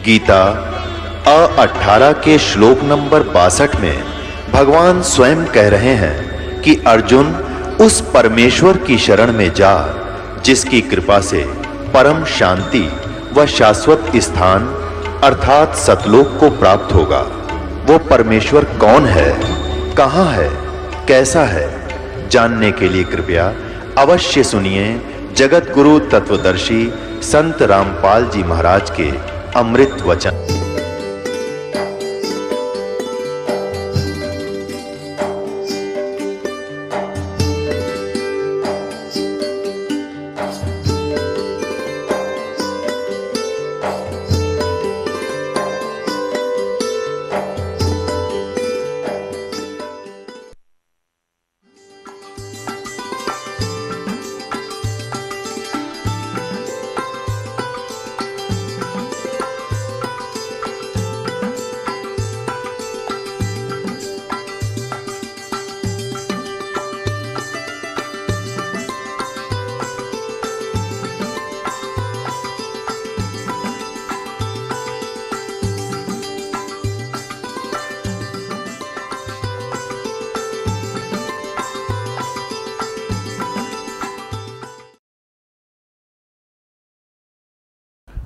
गीता 18 के श्लोक नंबर 62 में भगवान स्वयं कह रहे हैं कि अर्जुन उस परमेश्वर की शरण में जा जिसकी कृपा से परम शांति व शाश्वत स्थान अर्थात सतलोक को प्राप्त होगा। वो परमेश्वर कौन है, कहां है, कैसा है, जानने के लिए कृपया अवश्य सुनिए जगत गुरु तत्वदर्शी संत रामपाल जी महाराज के अमृत वचन।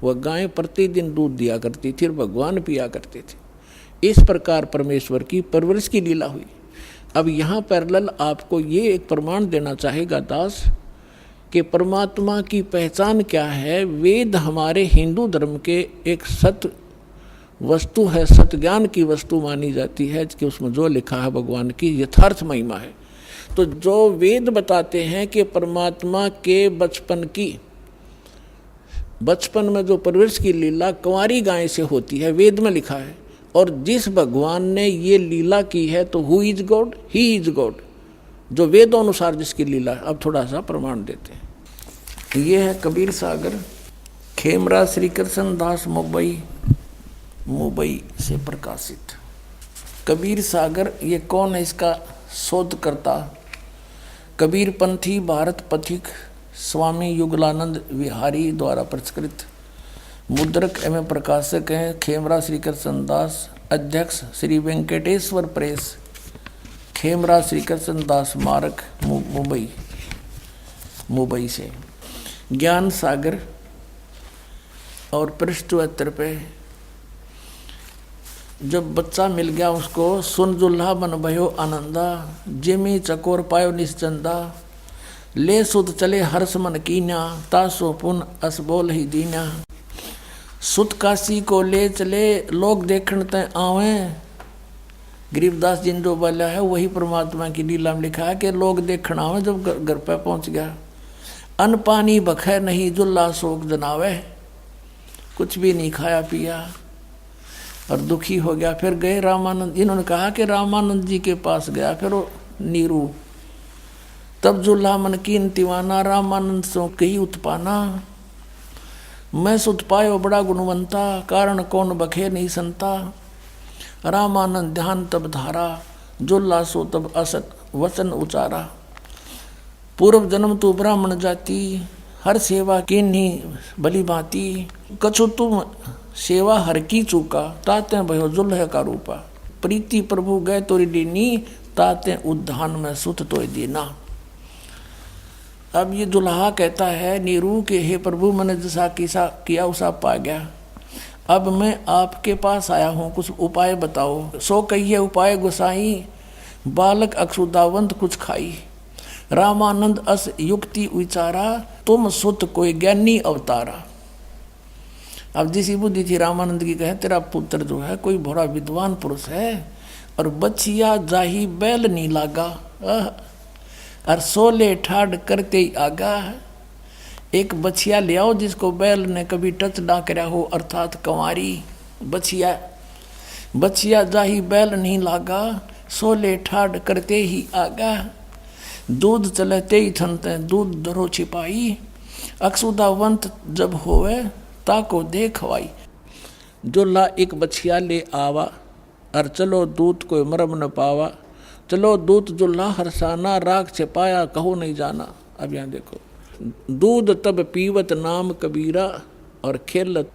वह गाय प्रतिदिन दूध दिया करती थी और भगवान पिया करते थे। इस प्रकार परमेश्वर की परवरिश की लीला हुई। अब यहाँ पैरेलल आपको ये एक प्रमाण देना चाहेगा दास कि परमात्मा की पहचान क्या है। वेद हमारे हिंदू धर्म के एक सत्य वस्तु है, सत्य ज्ञान की वस्तु मानी जाती है कि उसमें जो लिखा है भगवान की यथार्थ महिमा है। तो जो वेद बताते हैं कि परमात्मा के बचपन में जो परवरिश की लीला कुंवारी गाय से होती है, वेद में लिखा है। और जिस भगवान ने ये लीला की है तो who is God, he is God, जो वेदों अनुसार जिसकी लीला है। अब थोड़ा सा प्रमाण देते हैं। ये है कबीर सागर, खेमरा श्री कृष्ण दास मुंबई से प्रकाशित। कबीर सागर ये कौन है, इसका शोधकर्ता कबीर पंथी भारत पथिक स्वामी युगलानंद विहारी द्वारा प्रचलित मुद्रक एवं प्रकाशक हैं खेमरा श्री कृष्ण दास। अध्यक्ष श्री वेंकटेश्वर प्रेस, खेमरा श्री कृष्ण दास स्मारक मुंबई से। ज्ञान सागर और पृष्ठ 72 पे जब बच्चा मिल गया उसको सुन जुल्हा बन भयो आनंदा, जिमी चकोर पायो निश्चंदा, ले सुत चले हर्ष मन कीन्या, तासो पुन अस बोल ही दीन्या। सुत काशी को ले चले लोग देखण तय आवे। गरीबदास जी ने जो बोला है वही परमात्मा की लीला में लिखा है कि लोग देखण आवे। जब घर पे पहुंच गया, अन्न पानी बखे नहीं जुल्ला शोक जनावे, कुछ भी नहीं खाया पिया और दुखी हो गया। फिर गए रामानंद, इन्होंने कहा कि रामानंद जी के पास गया। फिर वो नीरू, तब जुल्हा मन कीन तिवाना, रामानंद सो कही उत्पाना। मैं सुत पायो बड़ा गुणवंता, कारण कौन बखे नहीं संता। रामानंद ध्यान तब धारा, जुल्हा सो तब असत वचन उचारा। पूर्व जन्म तू ब्राह्मण जाति, हर सेवा कीन्ही भली भांति। कछु तुम सेवा हर की चूका, ताते भयो जुल्ह का रूपा। प्रीति प्रभु गए तोरी दीनी, ताते उद्धान में सुत तो दीना। अब ये दुल्हा कहता है नीरू के हे प्रभु, मैंने जैसा किया उसा पा गया। अब मैं आपके पास आया हूँ, कुछ उपाय बताओ। सो कहिए उपाय गोसाई, बालक अक्षुदावंत कुछ खाई। रामानंद अस युक्ति विचारा, तुम सुत कोई ज्ञानी अवतारा। अब जिसी बुद्धि थी रामानंद की, कहे तेरा पुत्र जो है कोई बड़ा विद्वान पुरुष है और बचिया जाही बैल नहीं लागा, और सोले ठाड़ करते ही आगा। एक बछिया ले आओ जिसको बैल ने कभी टच ना करा हो, अर्थात कंवारी बछिया जाही बैल नहीं लागा, सोले ठाड़ करते ही आगा। दूध चलते ही थनते दूध दरो छिपाई, अक्षुदावंत जब होवे ताको देखवाई। जो ला एक बछिया ले आवा, और चलो दूत कोई मरम न पावा। चलो दूत जुल्हा हरसाना, राग छिपाया कहो नहीं जाना। अब यहाँ देखो, दूध तब पीवत नाम कबीरा, और खेलत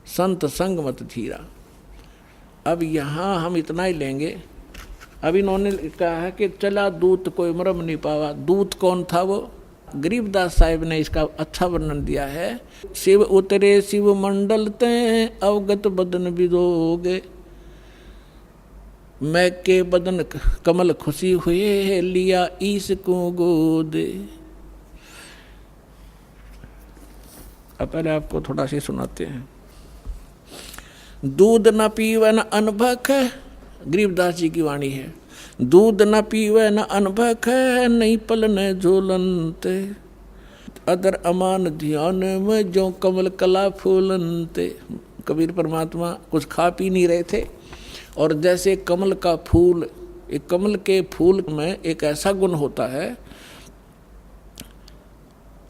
संत संग मत धीरा। अब यहाँ हम इतना ही लेंगे। अब इन्होंने कहा है कि चला दूत कोई मरम नहीं पावा। दूत कौन था? वो गरीबदास साहिब ने इसका अच्छा वर्णन दिया है। शिव उतरे शिव मंडल ते अवगत बदन विदोगे, मैं के बदन कमल खुशी हुए लिया ईस को गोद। अब पहले आपको थोड़ा सी सुनाते हैं। दूध न पीवे न अनभक, गरीबदास जी की वाणी है। दूध न पीवे न अनभक, नहीं पलने झोलनते, अदर अमान ध्यान में जो कमल कला फूलनते। कबीर परमात्मा कुछ खा पी नहीं रहे थे, और जैसे कमल का फूल, एक कमल के फूल में एक ऐसा गुण होता है,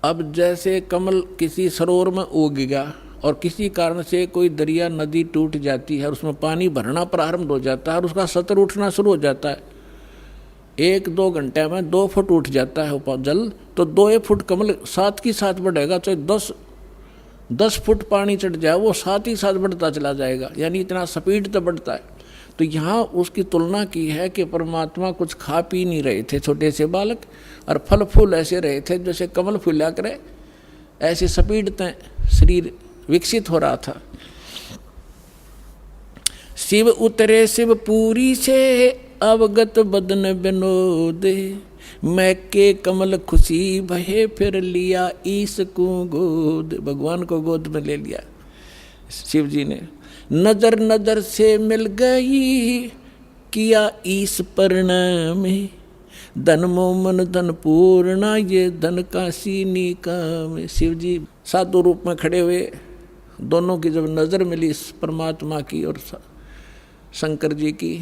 अब जैसे कमल किसी सरोवर में उग गया और किसी कारण से कोई दरिया नदी टूट जाती है और उसमें पानी भरना प्रारंभ हो जाता है और उसका सतर उठना शुरू हो जाता है, 1-2 घंटे में 2 फुट उठ जाता है जल, तो 2 फुट कमल साथ ही साथ बढ़ेगा। चाहे 10 फुट पानी चढ़ जाए वो साथ ही साथ बढ़ता चला जाएगा, यानी इतना स्पीड तो बढ़ता है। तो यहाँ उसकी तुलना की है कि परमात्मा कुछ खा पी नहीं रहे थे छोटे से बालक, और फल फूल ऐसे रहे थे जैसे कमल फूला करे, ऐसे स्पीड तय शरीर विकसित हो रहा था। शिव उतरे शिव पूरी से अवगत बदन विनोदे, मैं के कमल खुशी भये फिर लिया ईस को गोद। भगवान को गोद में ले लिया शिव जी ने। नजर नजर से मिल गई किया ईस परिणाम, धन मोमन धन पूर्णा ये धन का सीनी काम। शिव जी साधु रूप में खड़े हुए, दोनों की जब नज़र मिली परमात्मा की और शंकर जी की,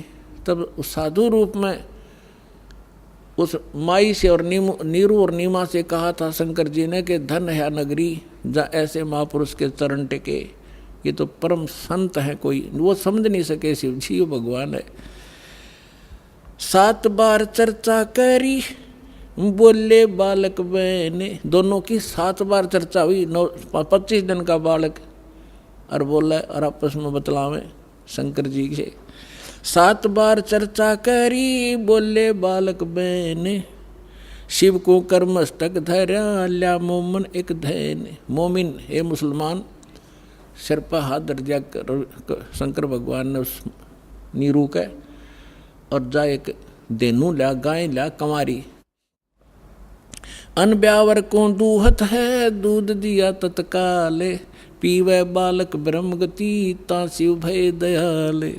तब उस साधु रूप में उस माई से और नीरू और नीमा से कहा था शंकर जी ने कि धन है नगरी जहाँ ऐसे महापुरुष के चरण टिके। ये तो परम संत है, कोई वो समझ नहीं सके शिव जी, वो भगवान है। 7 बार चर्चा करी बोले बालक बहने, दोनों की 7 बार चर्चा हुई। 25 दिन का बालक और बोला और आपस में बतलावे शंकर जी से। 7 बार चर्चा करी बोले बालक बहने, शिव को कर्मस्तक धैर्या ल्या मोमन एक धैन। मोमिन हे मुसलमान, सिर पर हाथ धर दिया शंकर भगवान ने उस नीरू का, और जा एक देनू ल्या, गाय ल्या कंवारी। अन ब्यावर को दूहत है दूध दिया तत्काले, पीवे बालक ब्रह्म गति ता शिव भय दयाले।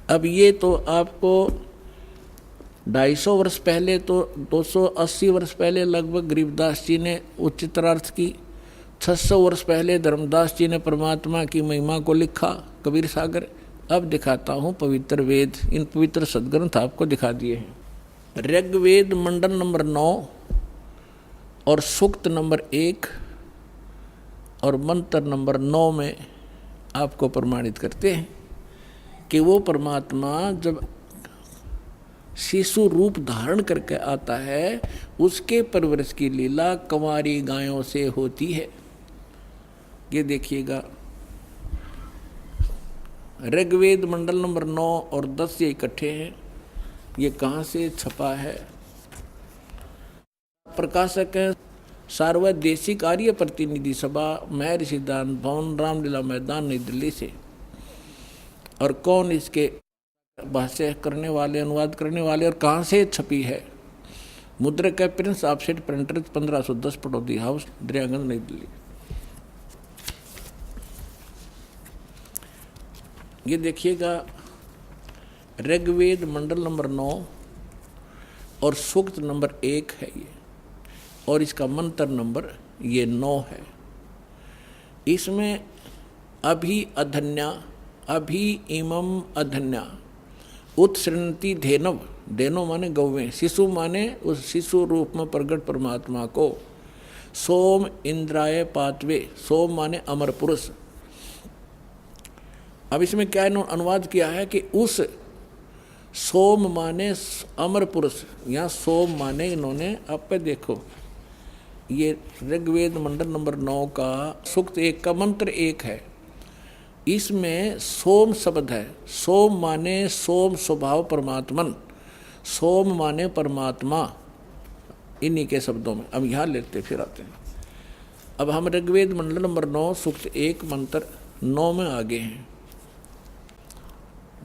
अब ये तो आपको 250 वर्ष पहले, तो 280 वर्ष पहले लगभग गरीबदास जी ने उच्चतरार्थ की। 600 वर्ष पहले धर्मदास जी ने परमात्मा की महिमा को लिखा, कबीर सागर। अब दिखाता हूँ पवित्र वेद, इन पवित्र सदग्रंथ आपको दिखा दिए हैं। ऋग्वेद मंडल नंबर 9 और सूक्त नंबर 1 और मंत्र नंबर 9 में आपको प्रमाणित करते हैं कि वो परमात्मा जब शिशु रूप धारण करके आता है, उसके परवरिश की लीला कंवारी गायों से होती है। ये देखिएगा, ऋग्वेद मंडल नंबर 9 और 10 ये इकट्ठे हैं। ये कहाँ से छपा है? प्रकाशक है सार्वदेशिक आर्य प्रतिनिधि सभा, महर्षि दान भवन, रामलीला मैदान, नई दिल्ली से। और कौन इसके भाष्य करने वाले, अनुवाद करने वाले, और कहाँ से छपी है? मुद्रक है Prince offset printer, 1510 Pataudi house, Daryaganj, नई दिल्ली। ये देखिएगा, ऋग्वेद मंडल नंबर 9 और सूक्त नंबर 1 है ये, और इसका मंत्र नंबर ये 9 है। इसमें अभी अधन्या, अभी इमम अधन्या, उत्सृणति धेनव, धेनो माने गौवें, शिशु माने उस शिशु रूप में प्रगट परमात्मा को, सोम इंद्राय पातवे, सोम माने अमर पुरुष। अब इसमें क्या अनुवाद किया है कि उस सोम माने अमर पुरुष, यहाँ सोम माने इन्होंने, आप पे देखो ये ऋग्वेद मंडल नंबर 9 का सूक्त 1 का मंत्र 1 है। इसमें सोम शब्द है। सोम माने सोम स्वभाव परमात्मन, सोम माने परमात्मा, इन्हीं के शब्दों में। अब यहाँ लेते फिर आते हैं। अब हम ऋग्वेद मंडल नंबर 9 सूक्त 1 मंत्र 9 में आगे हैं।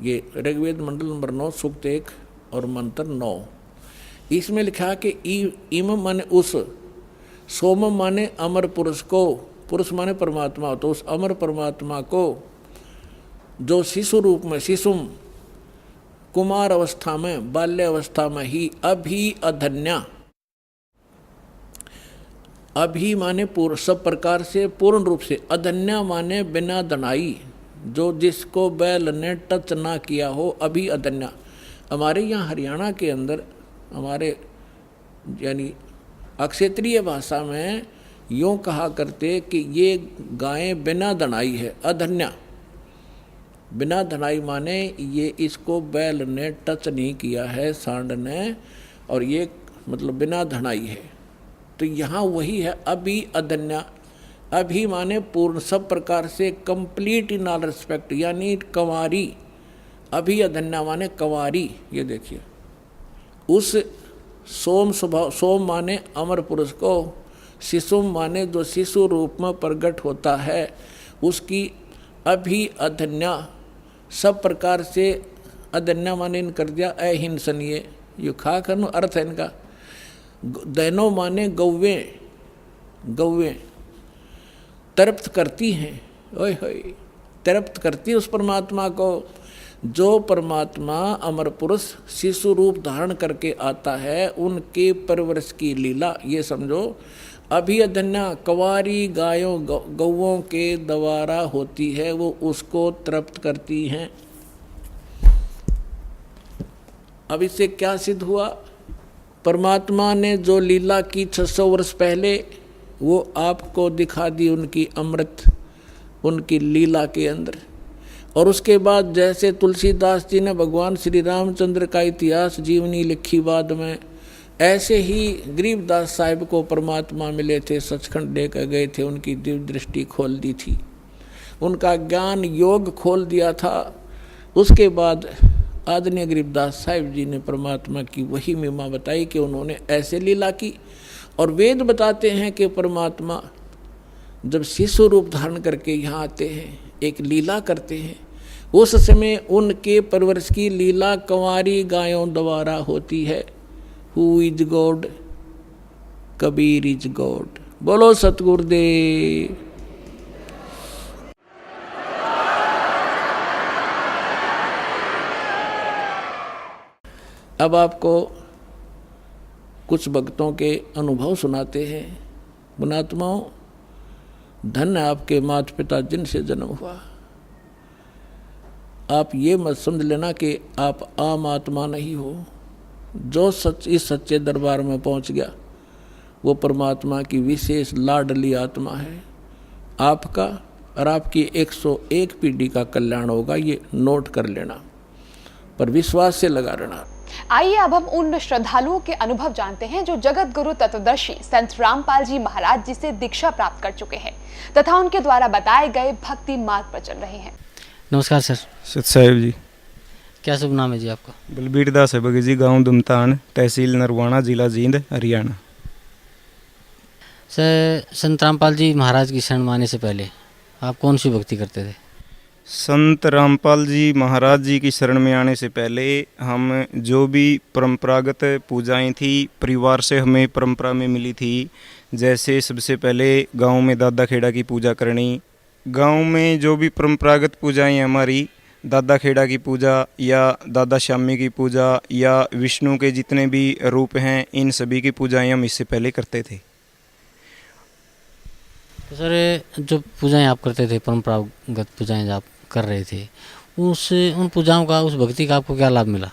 ये ऋग्वेद मंडल नंबर 9 सूक्त 1 और मंत्र 9, इसमें लिखा कि इम माने उस, सोम माने अमर पुरुष को, पुरुष माने परमात्मा, तो उस अमर परमात्मा को जो शिशु रूप में, शिशुम कुमार अवस्था में, बाल्य अवस्था में ही, अभी अधन्या, अभी माने पूर्ण, सब प्रकार से पूर्ण रूप से, अधन्या माने बिना दनाई, जो जिसको बैल ने टच ना किया हो, अभी अधन्या। हमारे यहाँ हरियाणा के अंदर हमारे यानी क्षेत्रीय भाषा में यूँ कहा करते कि ये गायें बिना दनाई है, अधन्या। बिना धनाई माने ये इसको बैल ने टच नहीं किया है, सांड ने, और ये मतलब बिना धनाई है। तो यहाँ वही है अभी अधन्या। अभी माने पूर्ण, सब प्रकार से कंप्लीट इन ऑल रिस्पेक्ट, यानी कंवारी। अभी अधन्या माने कंवारी। ये देखिए, उस सोम स्वभाव, सोम माने अमर पुरुष को, शिशुम माने जो शिशु रूप में प्रकट होता है, उसकी अभी अधन्या, सब प्रकार से, अधन्या माने इन कर दिया अहिंसनीय, ये खा करनो अर्थ है इनका। दैनो माने गौवें, गौवें तृप्त करती हैं, ओए होए तृप्त करती है उस परमात्मा को। जो परमात्मा अमर पुरुष शिशु रूप धारण करके आता है, उनके परवरिश की लीला, ये समझो अभी अधन्या कंवारी गायों गौओं के द्वारा होती है, वो उसको तृप्त करती हैं। अब इससे क्या सिद्ध हुआ? परमात्मा ने जो लीला की 600 वर्ष पहले, वो आपको दिखा दी उनकी अमृत, उनकी लीला के अंदर। और उसके बाद जैसे तुलसीदास जी ने भगवान श्री रामचंद्र का इतिहास जीवनी लिखी बाद में, ऐसे ही गरीबदास साहिब को परमात्मा मिले थे, सचखंड लेकर गए थे, उनकी दिव्य दृष्टि खोल दी थी, उनका ज्ञान योग खोल दिया था। उसके बाद आदरणीय गरीबदास साहिब जी ने परमात्मा की वही महिमा बताई कि उन्होंने ऐसे लीला की। और वेद बताते हैं कि परमात्मा जब शिशु रूप धारण करके यहाँ आते हैं, एक लीला करते हैं, उस समय उनके परवरिश की लीला कंवारी गायों द्वारा होती है। Who is God? Kabir is God. बोलो सतगुरुदेव। अब आपको कुछ भक्तों के अनुभव सुनाते हैं। गुणात्माओं, धन्य आपके माता पिता जिनसे जन्म हुआ। आप ये मत समझ लेना कि आप आम आत्मा नहीं हो। जो सच इस सच्चे दरबार में पहुंच गया, वो परमात्मा की विशेष लाडली आत्मा है। आपका और आपकी 101 पीढ़ी का कल्याण होगा, ये नोट कर लेना, पर विश्वास से लगा रहना। आइए अब हम उन श्रद्धालुओं के अनुभव जानते हैं जो जगत गुरु तत्वदर्शी संत रामपाल जी महाराज जी से दीक्षा प्राप्त कर चुके हैं तथा उनके द्वारा बताए गए भक्ति मार्ग पर चल रहे हैं। नमस्कार सर। सत साहिब जी। क्या शुभ नाम है जी आपका? बलबीर दास है बगी जी, गाँव दुमतान, तहसील नरवाना, जिला जींद, हरियाणा। सर, संत रामपाल जी महाराज की शरण माने से पहले आप कौन सी भक्ति करते थे? संत रामपाल जी महाराज जी की शरण में आने से पहले हम जो भी परंपरागत पूजाएं थी, परिवार से हमें परंपरा में मिली थी। जैसे सबसे पहले गांव में दादा खेड़ा की पूजा करनी। गांव में जो भी परंपरागत पूजाएं हमारी, दादा खेड़ा की पूजा या दादा श्यामी की पूजा या विष्णु के जितने भी रूप हैं, इन सभी की पूजाएं हम इससे पहले करते थे। तो सर, जो पूजाएं आप करते थे, परंपरागत पूजाएं आप कर रहे थे, उन पूजाओं का, उस भक्ति का आपको क्या लाभ मिला?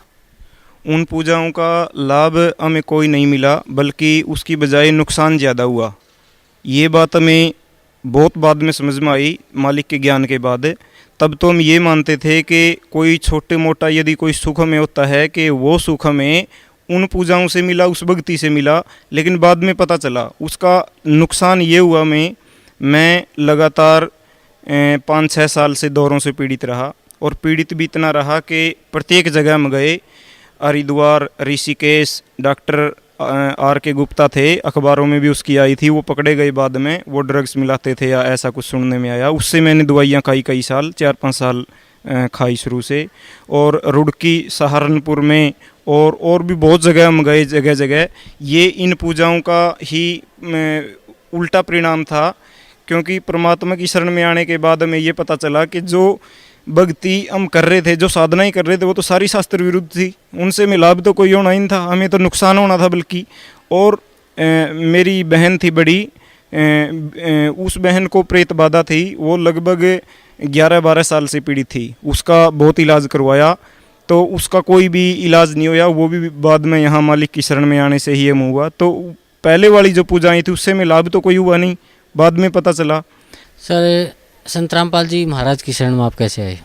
उन पूजाओं का लाभ हमें कोई नहीं मिला, बल्कि उसकी बजाय नुकसान ज़्यादा हुआ। ये बात हमें बहुत बाद में समझ में आई, मालिक के ज्ञान के बाद। तब तो हम ये मानते थे कि कोई छोटे मोटा यदि कोई सुख हमें होता है कि वो सुख हमें उन पूजाओं से मिला, उस भक्ति से मिला, लेकिन बाद में पता चला उसका नुकसान ये हुआ। मैं लगातार 5-6 साल से दौरों से पीड़ित रहा, और पीड़ित भी इतना रहा कि प्रत्येक जगह में गए, हरिद्वार, ऋषिकेश, डॉक्टर आर के गुप्ता थे, अखबारों में भी उसकी आई थी, वो पकड़े गए बाद में, वो ड्रग्स मिलाते थे या ऐसा कुछ सुनने में आया। उससे मैंने दवाइयाँ खाई, कई साल, 4-5 साल खाई शुरू से, और रुड़की, सहारनपुर में और भी बहुत जगह हम गए, जगह जगह। ये इन पूजाओं का ही उल्टा परिणाम था, क्योंकि परमात्मा की शरण में आने के बाद हमें ये पता चला कि जो भक्ति हम कर रहे थे, जो साधनाएं कर रहे थे, वो तो सारी शास्त्र विरुद्ध थी। उनसे में लाभ तो कोई होना ही नहीं था, हमें तो नुकसान होना था बल्कि। और मेरी बहन थी बड़ी, उस बहन को प्रेत बाधा थी, वो लगभग 11-12 साल से पीड़ित थी। उसका बहुत इलाज करवाया, तो उसका कोई भी इलाज नहीं हुआ, वो भी बाद में यहाँ मालिक की शरण में आने से ही हम हुआ। तो पहले वाली जो पूजाएं थी उससे में लाभ तो कोई हुआ नहीं, बाद में पता चला। सर, संत रामपाल जी महाराज की शरण में आप कैसे आए?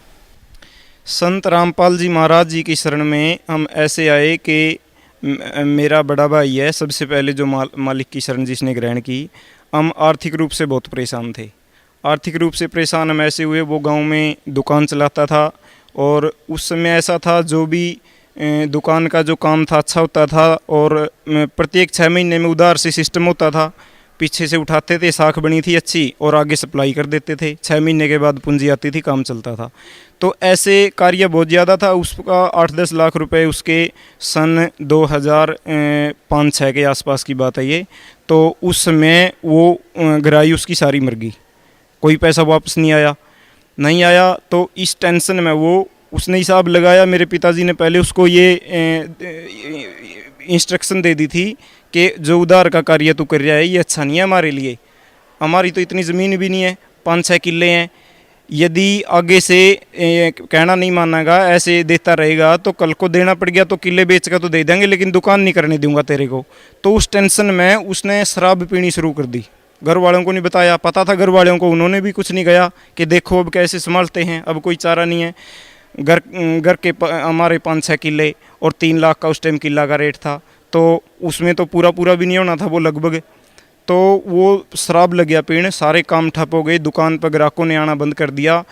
संत रामपाल जी महाराज जी की शरण में हम ऐसे आए कि मेरा बड़ा भाई है सबसे पहले जो मालिक की शरण जिसने ग्रहण की। हम आर्थिक रूप से बहुत परेशान थे। आर्थिक रूप से परेशान हम ऐसे हुए, वो गांव में दुकान चलाता था, और उस समय ऐसा था जो भी दुकान का जो काम था अच्छा होता था, और प्रत्येक 6 महीने में उधार से सिस्टम होता था, पीछे से उठाते थे, साख बनी थी अच्छी, और आगे सप्लाई कर देते थे। 6 महीने के बाद पूंजी आती थी, काम चलता था। तो ऐसे कार्य बहुत ज़्यादा था। उसका 8-10 लाख रुपए उसके सन 2005-6 के आसपास की बात है ये। तो उस समय वो गहराई उसकी सारी मर गई, कोई पैसा वापस नहीं आया। तो इस टेंशन में वो उसने हिसाब लगाया। मेरे पिताजी ने पहले उसको ये इंस्ट्रक्शन दे दी थी कि जो उधार का कार्य तू कर रहा है ये अच्छा नहीं है हमारे लिए। हमारी तो इतनी ज़मीन भी नहीं है, 5-6 किले हैं। यदि आगे से कहना नहीं मानेगा, ऐसे देता रहेगा, तो कल को देना पड़ गया तो किले बेच कर तो दे देंगे, लेकिन दुकान नहीं करने दूंगा तेरे को। तो उस टेंशन में उसने शराब पीनी शुरू कर दी। घर वालों को नहीं बताया, पता था घर वालों को, उन्होंने भी कुछ नहीं कहा कि देखो अब कैसे संभालते हैं, अब कोई चारा नहीं है। घर के हमारे 5-6 किले और 3 लाख का उस टाइम किला का रेट था, तो उसमें तो पूरा भी नहीं होना था वो लगभग। तो वो शराब लग गया पीने, सारे काम ठप हो गए, दुकान पर ग्राहकों ने आना बंद कर दिया,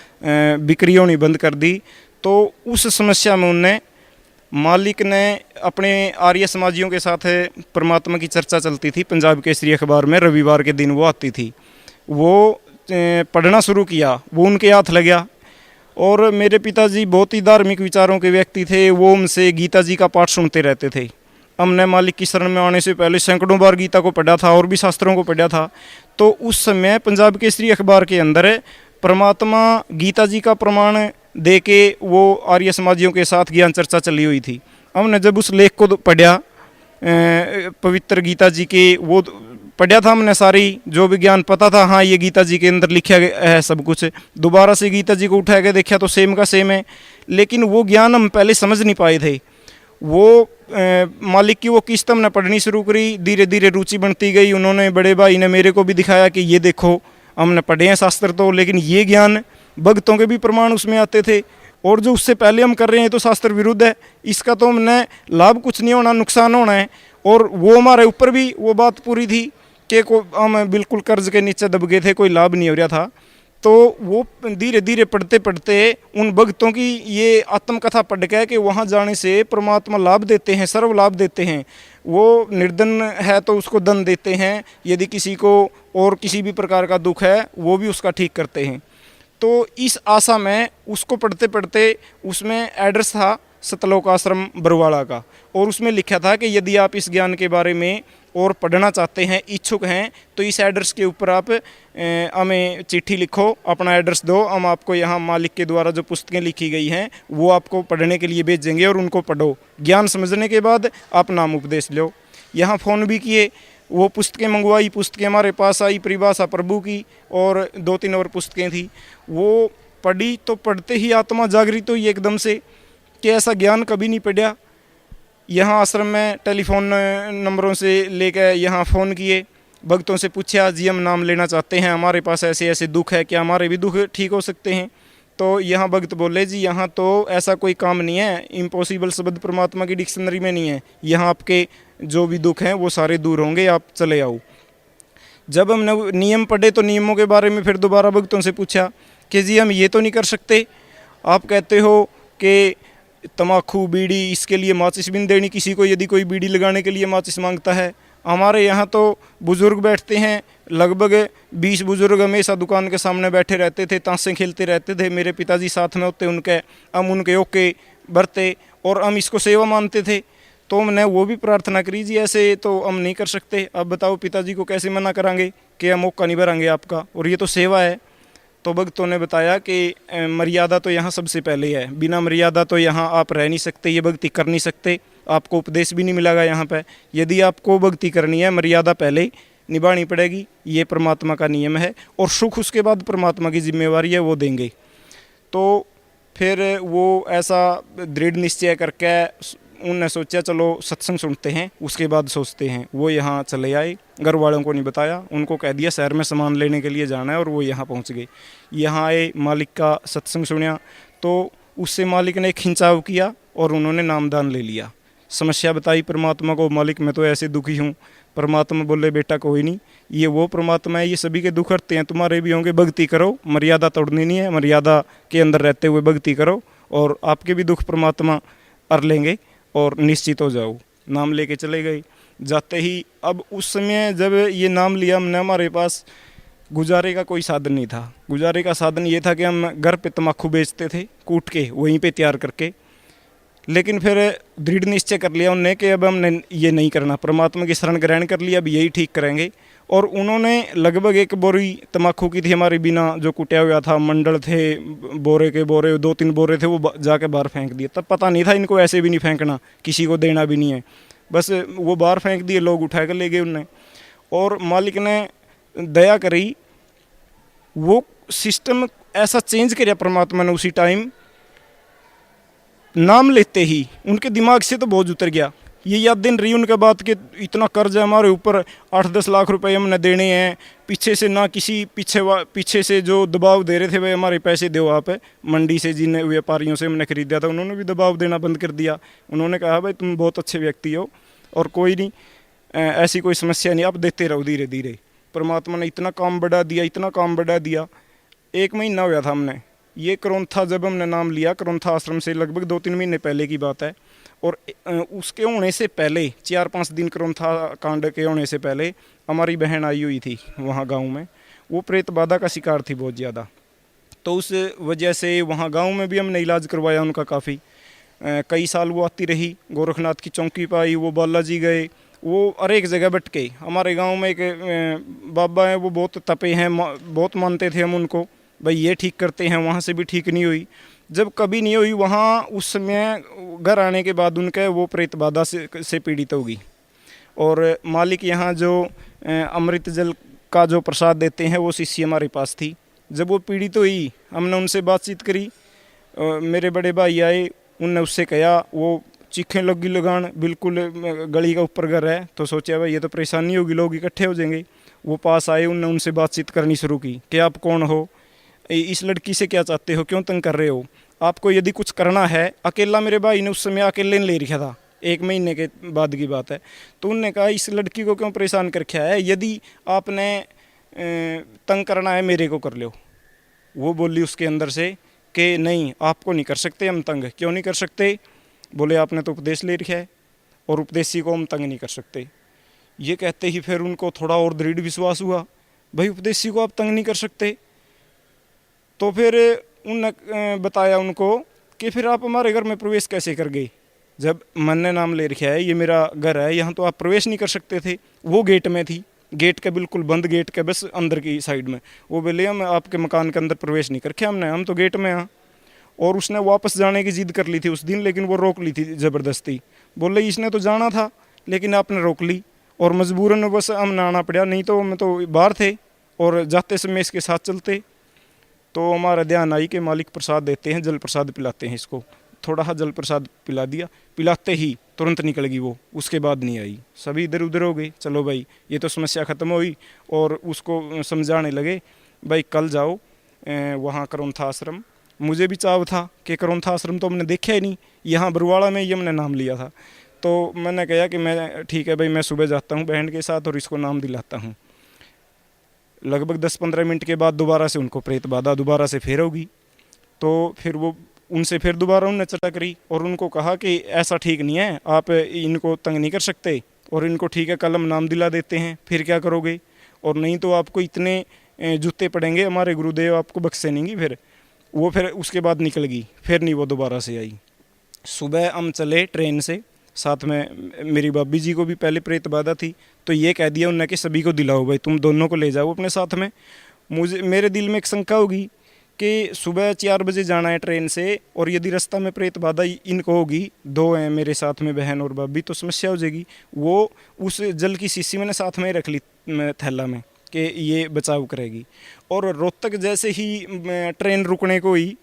बिक्री होनी बंद कर दी। तो उस समस्या में उनने मालिक ने अपने आर्य समाजियों के साथ परमात्मा की चर्चा चलती थी पंजाब केसरी अखबार में, रविवार के दिन वो आती थी। वो पढ़ना शुरू किया, वो उनके हाथ लग गया। और मेरे पिताजी बहुत ही धार्मिक विचारों के व्यक्ति थे, वो उनसे गीता जी का पाठ सुनते रहते थे। हमने मालिक की शरण में आने से पहले सैकड़ों बार गीता को पढ़ा था और भी शास्त्रों को पढ़ा था। तो उस समय पंजाब केसरी अखबार के अंदर परमात्मा गीता जी का प्रमाण दे के वो आर्य समाजियों के साथ ज्ञान चर्चा चली हुई थी। हमने जब उस लेख को पढ़ा, पवित्र गीता जी के, वो पढ़ा था हमने सारी, जो भी ज्ञान पता था, हाँ ये गीता जी के अंदर लिखा है सब कुछ। दोबारा से गीता जी को उठा के देखा तो सेम का सेम है, लेकिन वो ज्ञान हम पहले समझ नहीं पाए थे। वो मालिक की वो किस्त हमने पढ़नी शुरू करी, धीरे धीरे रुचि बनती गई। उन्होंने, बड़े भाई ने मेरे को भी दिखाया कि ये देखो हमने पढ़े हैं शास्त्र तो, लेकिन ये ज्ञान भक्तों के भी प्रमाण उसमें आते थे, और जो उससे पहले हम कर रहे हैं तो शास्त्र विरुद्ध है, इसका तो हमने लाभ कुछ नहीं होना, नुकसान होना है। और वो हमारे ऊपर भी वो बात पूरी थी कि हम बिल्कुल कर्ज के नीचे दब गए थे, कोई लाभ नहीं हो रहा था। तो वो धीरे धीरे पढ़ते पढ़ते उन भक्तों की ये आत्मकथा पढ़ के कि वहाँ जाने से परमात्मा लाभ देते हैं, सर्व लाभ देते हैं। वो निर्धन है तो उसको धन देते हैं, यदि किसी को और किसी भी प्रकार का दुख है वो भी उसका ठीक करते हैं। तो इस आशा में उसको पढ़ते पढ़ते उसमें एड्रेस था सतलोक आश्रम बरवाड़ा का, और उसमें लिखा था कि यदि आप इस ज्ञान के बारे में और पढ़ना चाहते हैं, इच्छुक हैं, तो इस एड्रेस के ऊपर आप हमें चिट्ठी लिखो, अपना एड्रेस दो, हम आपको यहाँ मालिक के द्वारा जो पुस्तकें लिखी गई हैं वो आपको पढ़ने के लिए भेजेंगे, और उनको पढ़ो। ज्ञान समझने के बाद आप नाम उपदेश लो। यहाँ फ़ोन भी किए, वो पुस्तकें मंगवाई, पुस्तकें हमारे पास आई, परिभाषा प्रभु की और 2-3 और पुस्तकें थी। वो पढ़ी तो पढ़ते ही आत्मा जागृत हुई एकदम से कि ऐसा ज्ञान कभी नहीं पढ़ा। यहाँ आश्रम में टेलीफोन नंबरों से लेकर यहाँ फ़ोन किए, भक्तों से पूछा, जी हम नाम लेना चाहते हैं, हमारे पास ऐसे ऐसे दुख है, क्या हमारे भी दुख ठीक हो सकते हैं? तो यहाँ भक्त बोले जी यहाँ तो ऐसा कोई काम नहीं है, इम्पॉसिबल शब्द परमात्मा की डिक्शनरी में नहीं है, यहाँ आपके जो भी दुख हैं वो सारे दूर होंगे, आप चले आओ। जब हमने नियम पढ़े तो नियमों के बारे में फिर दोबारा भक्तों से पूछा कि जी हम ये तो नहीं कर सकते, आप कहते हो कि तम्बाकू बीड़ी इसके लिए माचिस भी नहीं देनी किसी को, यदि कोई बीड़ी लगाने के लिए माचिस मांगता है। हमारे यहाँ तो बुज़ुर्ग बैठते हैं, लगभग 20 बुज़ुर्ग हमेशा दुकान के सामने बैठे रहते थे, ताशें खेलते रहते थे, मेरे पिताजी साथ में होते उनके, हम उनके ओके बरते और हम इसको सेवा मानते थे। तो हमने वो भी प्रार्थना करी जी ऐसे तो हम नहीं कर सकते, अब बताओ पिताजी को कैसे मना करांगे कि हम मौका नहीं भरांगे आपका, और ये तो सेवा है। तो भक्तों ने बताया कि मर्यादा तो यहाँ सबसे पहले है, बिना मर्यादा तो यहाँ आप रह नहीं सकते, ये भक्ति कर नहीं सकते, आपको उपदेश भी नहीं मिलेगा यहाँ पे। यदि आपको भक्ति करनी है मर्यादा पहले निभानी पड़ेगी, ये परमात्मा का नियम है, और सुख उसके बाद परमात्मा की जिम्मेवारी है, वो देंगे। तो फिर वो ऐसा दृढ़ निश्चय करके उनने सोचा चलो सत्संग सुनते हैं, उसके बाद सोचते हैं। वो यहाँ चले आए, घर वालों को नहीं बताया, उनको कह दिया शहर में सामान लेने के लिए जाना है, और वो यहाँ पहुँच गए। यहाँ आए, मालिक का सत्संग सुना, तो उससे मालिक ने खिंचाव किया और उन्होंने नामदान ले लिया। समस्या बताई परमात्मा को, मालिक मैं तो ऐसे दुखी हूँ। परमात्मा बोले बेटा कोई नहीं, ये वो परमात्मा है, ये सभी के दुख हरते हैं, तुम्हारे भी होंगे, भक्ति करो, मर्यादा तोड़नी नहीं है, मर्यादा के अंदर रहते हुए भक्ति करो और आपके भी दुख परमात्मा हर लेंगे और निश्चित हो जाओ। नाम लेके चले गए। जाते ही अब उस समय जब ये नाम लिया हमने, हमारे पास गुजारे का कोई साधन नहीं था। गुजारे का साधन ये था कि हम घर पे तम्बाकू बेचते थे, कूट के वहीं पे तैयार करके। लेकिन फिर दृढ़ निश्चय कर लिया उनने कि अब हमने ये नहीं करना, परमात्मा की शरण ग्रहण कर लिया, अब यही ठीक करेंगे। और उन्होंने लगभग 1 बोरी तम्बाकू की थी हमारे बिना, जो कुटा हुआ था, मंडल थे, बोरे के बोरे 2-3 बोरे थे, वो जाके बाहर फेंक दिए। तब पता नहीं था इनको ऐसे भी नहीं फेंकना, किसी को देना भी नहीं है, बस वो बाहर फेंक दिए, लोग उठा कर ले गए उनने। और मालिक ने दया करी, वो सिस्टम ऐसा चेंज किया परमात्मा ने उसी टाइम, नाम लेते ही उनके दिमाग से तो बोझ उतर गया। ये याद दिन रही उनके बात के, इतना कर्ज है हमारे ऊपर, 8-10 लाख रुपए हमने देने हैं, पीछे से ना किसी पीछे से जो दबाव दे रहे थे भाई हमारे पैसे दो आप, मंडी से जिन व्यापारियों से हमने खरीदा था उन्होंने भी दबाव देना बंद कर दिया। उन्होंने कहा भाई तुम बहुत अच्छे व्यक्ति हो और कोई नहीं, ऐसी कोई समस्या नहीं, आप देते रहो धीरे धीरे। परमात्मा ने इतना काम बढ़ा दिया, इतना काम बढ़ा दिया। 1 महीना हुआ था हमने, ये करोंथा जब हमने नाम लिया, करोंथा आश्रम से लगभग 2-3 महीने पहले की बात है। और उसके होने से पहले 4-5 दिन करोंथा कांड के होने से पहले हमारी बहन आई हुई थी वहाँ गांव में, वो प्रेत बाधा का शिकार थी बहुत ज़्यादा। तो उस वजह से वहाँ गांव में भी हमने इलाज करवाया उनका काफ़ी, कई साल वो आती रही। गोरखनाथ की चौकी पाई, वो बालाजी गए, वो हर एक जगह बट के। हमारे गाँव में एक बाबा हैं, वो बहुत तपे हैं, बहुत मानते थे हम उनको, भाई ये ठीक करते हैं, वहाँ से भी ठीक नहीं हुई। जब कभी नहीं हुई वहाँ, उस समय घर आने के बाद उनके वो प्रेत बाधा से पीड़ित होगी। और मालिक यहाँ जो अमृत जल का जो प्रसाद देते हैं वो शिष्य हमारे पास थी। जब वो पीड़ित हुई हमने उनसे बातचीत करी, मेरे बड़े भाई आए, उनने उससे कहा, वो चीखें लगी लगान, बिल्कुल गली का ऊपर घर है, तो सोचा भाई ये तो परेशानी होगी, लोग इकट्ठे हो जाएंगे। वो पास आए, उनने उनसे बातचीत करनी शुरू की कि आप कौन हो, इस लड़की से क्या चाहते हो, क्यों तंग कर रहे हो, आपको यदि कुछ करना है। अकेला मेरे भाई ने उस समय अकेले ले रखा था, 1 महीने के बाद की बात है। तो उनने कहा इस लड़की को क्यों परेशान कर रखा है, यदि आपने तंग करना है मेरे को कर लो। वो बोली उसके अंदर से कि नहीं आपको नहीं कर सकते हम तंग। क्यों नहीं कर सकते, बोले आपने तो उपदेश ले रखा है और उपदेशी को हम तंग नहीं कर सकते। ये कहते ही फिर उनको थोड़ा और दृढ़ विश्वास हुआ, भाई उपदेशी को आप तंग नहीं कर सकते। तो फिर उनने बताया उनको कि फिर आप हमारे घर में प्रवेश कैसे कर गए, जब मन ने नाम ले रखा है, ये मेरा घर है, यहाँ तो आप प्रवेश नहीं कर सकते थे। वो गेट में थी, गेट के बिल्कुल बंद, गेट के बस अंदर की साइड में। वो बोले हम आपके मकान के अंदर प्रवेश नहीं कर रखा हमने, हम तो गेट में हैं। और उसने वापस जाने की जिद कर ली थी उस दिन, लेकिन वो रोक ली थी ज़बरदस्ती। बोले इसने तो जाना था लेकिन आपने रोक ली, और मजबूरन बस हम आना पड़ा, नहीं तो हम तो बाहर थे और जाते समय इसके साथ चलते। तो हमारा ध्यान आई कि मालिक प्रसाद देते हैं, जल प्रसाद पिलाते हैं इसको। थोड़ा सा जल प्रसाद पिला दिया, पिलाते ही तुरंत निकल गई वो, उसके बाद नहीं आई। सभी इधर उधर हो गए, चलो भाई ये तो समस्या ख़त्म हुई। और उसको समझाने लगे भाई कल जाओ वहाँ करोंथा आश्रम, मुझे भी चाव था कि करोंथा आश्रम तो हमने देखा ही नहीं, यहाँ बरुवाड़ा में ही हमने नाम लिया था। तो मैंने कहा कि मैं ठीक है भाई, मैं सुबह जाता हूँ बहन के साथ और इसको नाम दिलाता हूँ। लगभग 10-15 मिनट के बाद दोबारा से उनको प्रेत बाधा दोबारा से फिर होगी। तो फिर वो उनसे फिर दोबारा उन्होंने चर्चा करी और उनको कहा कि ऐसा ठीक नहीं है, आप इनको तंग नहीं कर सकते और इनको ठीक है कल हम नाम दिला देते हैं, फिर क्या करोगे, और नहीं तो आपको इतने जूते पड़ेंगे, हमारे गुरुदेव आपको बख्शे नहीं। फिर वो फिर उसके बाद निकल गई, फिर नहीं वो दोबारा से आई। सुबह हम चले ट्रेन से, साथ में मेरी भाभी जी को भी पहले प्रेत बाधा थी, तो ये कह दिया उन्होंने कि सभी को दिलाओ भाई, तुम दोनों को ले जाओ अपने साथ में। मेरे दिल में एक शंका होगी कि सुबह 4 बजे जाना है ट्रेन से, और यदि रास्ता में प्रेत बाधा इनको होगी, 2 हैं मेरे साथ में बहन और भाभी, तो समस्या हो जाएगी। वो उस जल की शीशी मैंने साथ में ही रख ली थैला में कि ये बचाव करेगी। और रोहतक जैसे ही ट्रेन रुकने को ही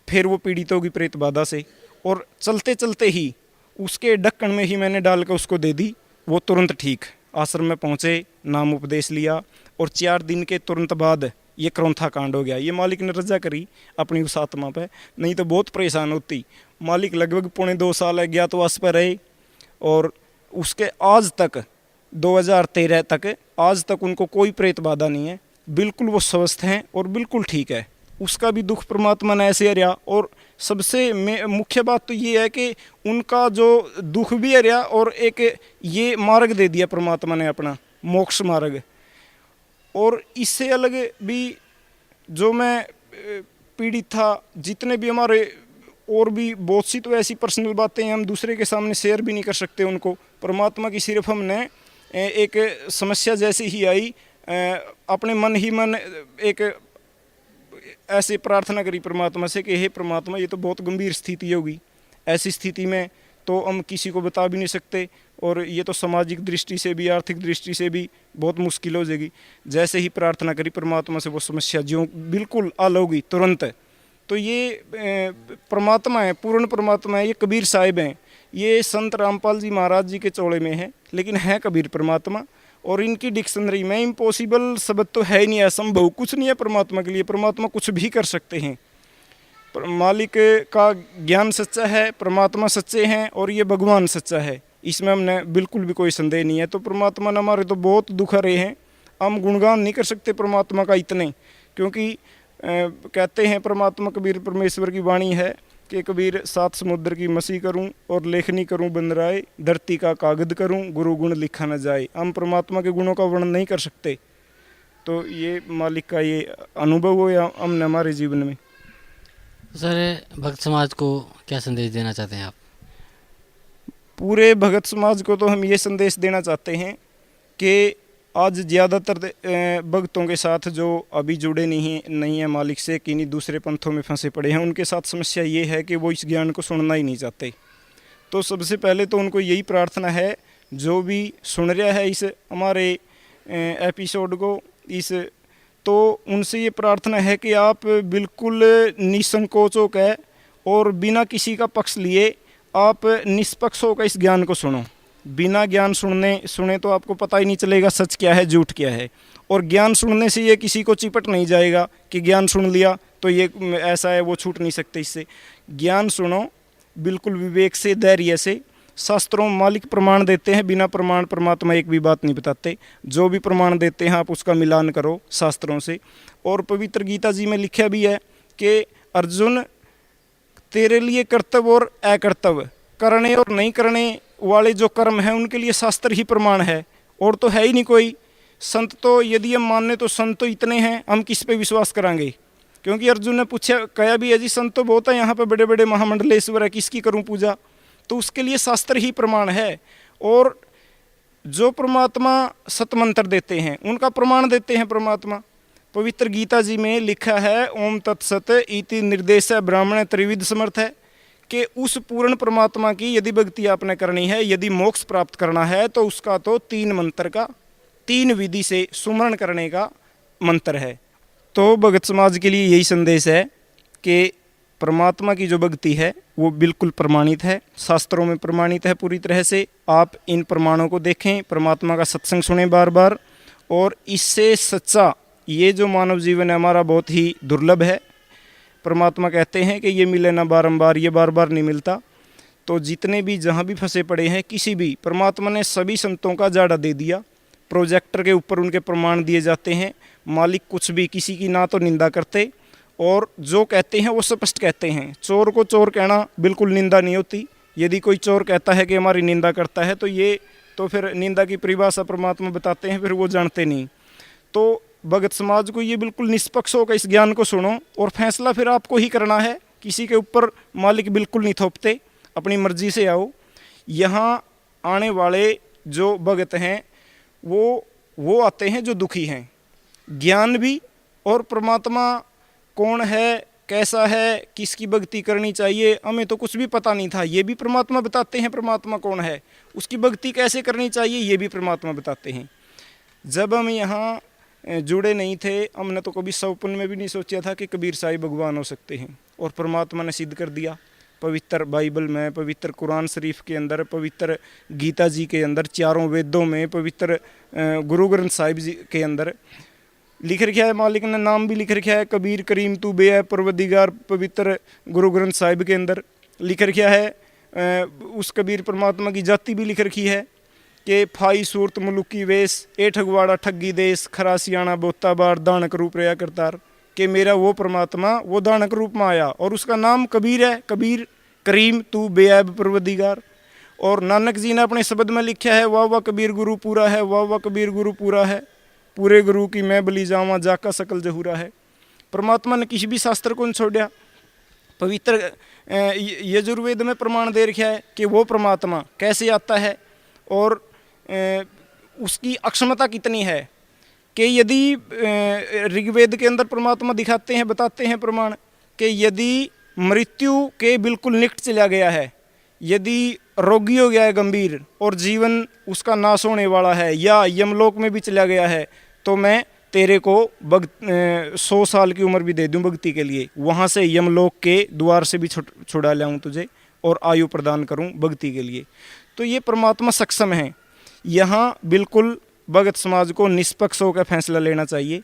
फिर वो पीड़ित होगी प्रेत बाधा से, और चलते चलते ही उसके ढक्कन में ही मैंने डाल कर उसको दे दी, वो तुरंत ठीक। आश्रम में पहुँचे, नाम उपदेश लिया, और 4 दिन के तुरंत बाद ये करोंथा कांड हो गया। ये मालिक ने रजा करी अपनी उस आत्मा पे, नहीं तो बहुत परेशान होती। मालिक लगभग 2.25 साल अज्ञातवास पर रहे, और उसके आज तक 2013 तक आज तक उनको कोई प्रेत बाधा नहीं है, बिल्कुल वो स्वस्थ हैं और बिल्कुल ठीक है। उसका भी दुख परमात्मा ने ऐसे हरिया, और सबसे मुख्य बात तो ये है कि उनका जो दुख भी हरिया और एक ये मार्ग दे दिया परमात्मा ने अपना मोक्ष मार्ग। और इससे अलग भी जो मैं पीड़ित था, जितने भी हमारे और भी बहुत सी तो ऐसी पर्सनल बातें हैं हम दूसरे के सामने शेयर भी नहीं कर सकते उनको, परमात्मा की सिर्फ हमने एक समस्या जैसी ही आई, अपने मन ही मन एक ऐसे प्रार्थना करी परमात्मा से कि हे परमात्मा, ये तो बहुत गंभीर स्थिति होगी, ऐसी स्थिति में तो हम किसी को बता भी नहीं सकते, और ये तो सामाजिक दृष्टि से भी आर्थिक दृष्टि से भी बहुत मुश्किल हो जाएगी। जैसे ही प्रार्थना करी परमात्मा से, वो समस्या जो बिल्कुल हल होगी तुरंत। तो ये परमात्मा है, पूर्ण परमात्मा है, ये कबीर साहिब हैं, ये संत रामपाल जी महाराज जी के चौड़े में है, लेकिन है कबीर परमात्मा। और इनकी डिक्शनरी में इम्पॉसिबल शब्द तो है ही नहीं, असंभव कुछ नहीं है परमात्मा के लिए। परमात्मा कुछ भी कर सकते हैं, मालिक का ज्ञान सच्चा है, परमात्मा सच्चे हैं, और ये भगवान सच्चा है, इसमें हमने बिल्कुल भी कोई संदेह नहीं है। तो परमात्मा ने हमारे तो बहुत दुख रहे हैं, हम गुणगान नहीं कर सकते परमात्मा का इतने, क्योंकि कहते हैं परमात्मा कबीर परमेश्वर की वाणी है कि कबीर 7 समुद्र की मसी करूं और लेखनी करूं बंदराए, धरती का कागज करूं गुरु गुण लिखा न जाए। हम परमात्मा के गुणों का वर्णन नहीं कर सकते। तो ये मालिक का ये अनुभव हो या हमने हमारे जीवन में। सर, भक्त समाज को क्या संदेश देना चाहते हैं आप? पूरे भगत समाज को तो हम ये संदेश देना चाहते हैं कि आज ज़्यादातर भक्तों के साथ जो अभी जुड़े नहीं है मालिक से, किन्हीं दूसरे पंथों में फंसे पड़े हैं, उनके साथ समस्या ये है कि वो इस ज्ञान को सुनना ही नहीं चाहते। तो सबसे पहले तो उनको यही प्रार्थना है, जो भी सुन रहा है इस हमारे एपिसोड को, तो उनसे ये प्रार्थना है कि आप बिल्कुल निसंकोच होकर और बिना किसी का पक्ष लिए आप निष्पक्ष होकर इस ज्ञान को सुनो। बिना ज्ञान सुने तो आपको पता ही नहीं चलेगा सच क्या है झूठ क्या है, और ज्ञान सुनने से ये किसी को चिपट नहीं जाएगा कि ज्ञान सुन लिया तो ये ऐसा है, वो छूट नहीं सकते इससे। ज्ञान सुनो बिल्कुल विवेक से, धैर्य से। शास्त्रों मालिक प्रमाण देते हैं, बिना प्रमाण परमात्मा एक भी बात नहीं बताते। जो भी प्रमाण देते हैं आप उसका मिलान करो शास्त्रों से। और पवित्र गीता जी में लिखा भी है कि अर्जुन, तेरे लिए कर्तव्य और अकर्तव्य, करने और नहीं करने वाले जो कर्म हैं उनके लिए शास्त्र ही प्रमाण है, और तो है ही नहीं कोई। संत तो यदि हम माने तो संत तो इतने हैं, हम किस पे विश्वास कराएंगे? क्योंकि अर्जुन ने पूछा, कहा भी है जी संत तो बहुत है यहाँ पे, बड़े बड़े महामंडलेश्वर है, किसकी करूँ पूजा? तो उसके लिए शास्त्र ही प्रमाण है। और जो परमात्मा सतमंत्र देते हैं उनका प्रमाण देते हैं परमात्मा। पवित्र गीता जी में लिखा है, ओम तत्सत इति निर्देश ब्राह्मण त्रिविध समर्थ है, कि उस पूर्ण परमात्मा की यदि भक्ति आपने करनी है, यदि मोक्ष प्राप्त करना है, तो उसका तो 3 मंत्र का 3 विधि से सुमरण करने का मंत्र है। तो भगत समाज के लिए यही संदेश है कि परमात्मा की जो भक्ति है वो बिल्कुल प्रमाणित है, शास्त्रों में प्रमाणित है पूरी तरह से। आप इन प्रमाणों को देखें, परमात्मा का सत्संग सुने बार बार, और इससे सच्चा ये जो मानव जीवन है हमारा बहुत ही दुर्लभ है। परमात्मा कहते हैं कि ये मिले ना बारंबार, ये बार बार नहीं मिलता। तो जितने भी जहाँ भी फंसे पड़े हैं किसी भी, परमात्मा ने सभी संतों का जाड़ा दे दिया, प्रोजेक्टर के ऊपर उनके प्रमाण दिए जाते हैं। मालिक कुछ भी किसी की ना तो निंदा करते, और जो कहते हैं वो स्पष्ट कहते हैं। चोर को चोर कहना बिल्कुल निंदा नहीं होती। यदि कोई चोर कहता है कि हमारी निंदा करता है, तो फिर निंदा की परिभाषा परमात्मा बताते हैं, फिर वो जानते नहीं। तो भगत समाज को ये बिल्कुल निष्पक्ष होकर इस ज्ञान को सुनो, और फैसला फिर आपको ही करना है। किसी के ऊपर मालिक बिल्कुल नहीं थोपते, अपनी मर्जी से आओ। यहाँ आने वाले जो भगत हैं वो आते हैं जो दुखी हैं। ज्ञान भी और परमात्मा कौन है, कैसा है, किसकी भक्ति करनी चाहिए, हमें तो कुछ भी पता नहीं था, ये भी परमात्मा बताते हैं। परमात्मा कौन है, उसकी भक्ति कैसे करनी चाहिए, ये भी परमात्मा बताते हैं। जब हम यहाँ जुड़े नहीं थे, हमने तो कभी सपन में भी नहीं सोचा था कि कबीर साहिब भगवान हो सकते हैं, और परमात्मा ने सिद्ध कर दिया। पवित्र बाइबल में, पवित्र कुरान शरीफ के अंदर, पवित्र गीता जी के अंदर, चारों वेदों में, पवित्र गुरु ग्रंथ साहिब जी के अंदर लिख रखा है। मालिक ने नाम भी लिख रखा है, कबीर करीम तू बेअ परवरदिगार। पवित्र गुरु ग्रंथ साहिब के अंदर लिख रखा है। उस कबीर परमात्मा की जाति भी लिख रखी है कि फाई सूरत मुलुकी वेश, ए ठगवाड़ा ठगी देश, खरा सियाणा बोता बार, दानक रूप रया करतार। कि मेरा वो परमात्मा वो दानक रूप में आया, और उसका नाम कबीर है। कबीर करीम तू बेअब परवरदिगार। और नानक जी ने अपने शब्द में लिखा है, वाह वाह कबीर गुरु पूरा है, वाह वाह कबीर गुरु पूरा है, पूरे गुरु की मैं बली जावा, जाका सकल जहूरा है। परमात्मा ने किसी भी शास्त्र को नहीं छोड़ा। पवित्र यजुर्वेद में प्रमाण दे रखा है कि वो परमात्मा कैसे आता है, और उसकी अक्षमता कितनी है। कि यदि ऋग्वेद के अंदर परमात्मा दिखाते हैं, बताते हैं प्रमाण कि यदि मृत्यु के बिल्कुल निकट चला गया है, यदि रोगी हो गया है गंभीर, और जीवन उसका नाश होने वाला है, या यमलोक में भी चला गया है, तो मैं तेरे को 100 साल की उम्र भी दे दूं भक्ति के लिए, वहाँ से यमलोक के द्वार से भी छुड़ा लाऊं तुझे, और आयु प्रदान करूं भक्ति के लिए। तो ये परमात्मा सक्षम है। यहाँ बिल्कुल भगत समाज को निष्पक्ष होकर फैसला लेना चाहिए।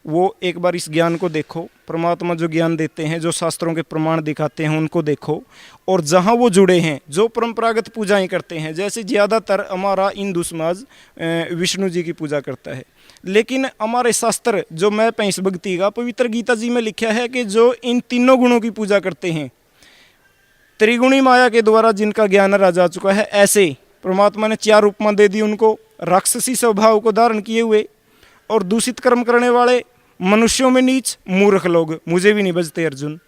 वो एक बार इस ज्ञान को देखो, परमात्मा जो ज्ञान देते हैं, जो शास्त्रों के प्रमाण दिखाते हैं, उनको देखो। और जहाँ वो जुड़े हैं, जो परंपरागत पूजाएं करते हैं, जैसे ज़्यादातर हमारा हिंदू समाज विष्णु जी की पूजा करता है, लेकिन हमारे शास्त्र जो मैं पैंस भक्ति का पवित्र गीता जी में लिखा है कि जो इन तीनों गुणों की पूजा करते हैं, त्रिगुणी माया के द्वारा जिनका ज्ञान राजा आ चुका है, ऐसे परमात्मा ने 4 उपमा दे दी उनको, राक्षसी स्वभाव को धारण किए हुए और दूषित कर्म करने वाले, मनुष्यों में नीच, मूर्ख लोग, मुझे भी नहीं बजते अर्जुन।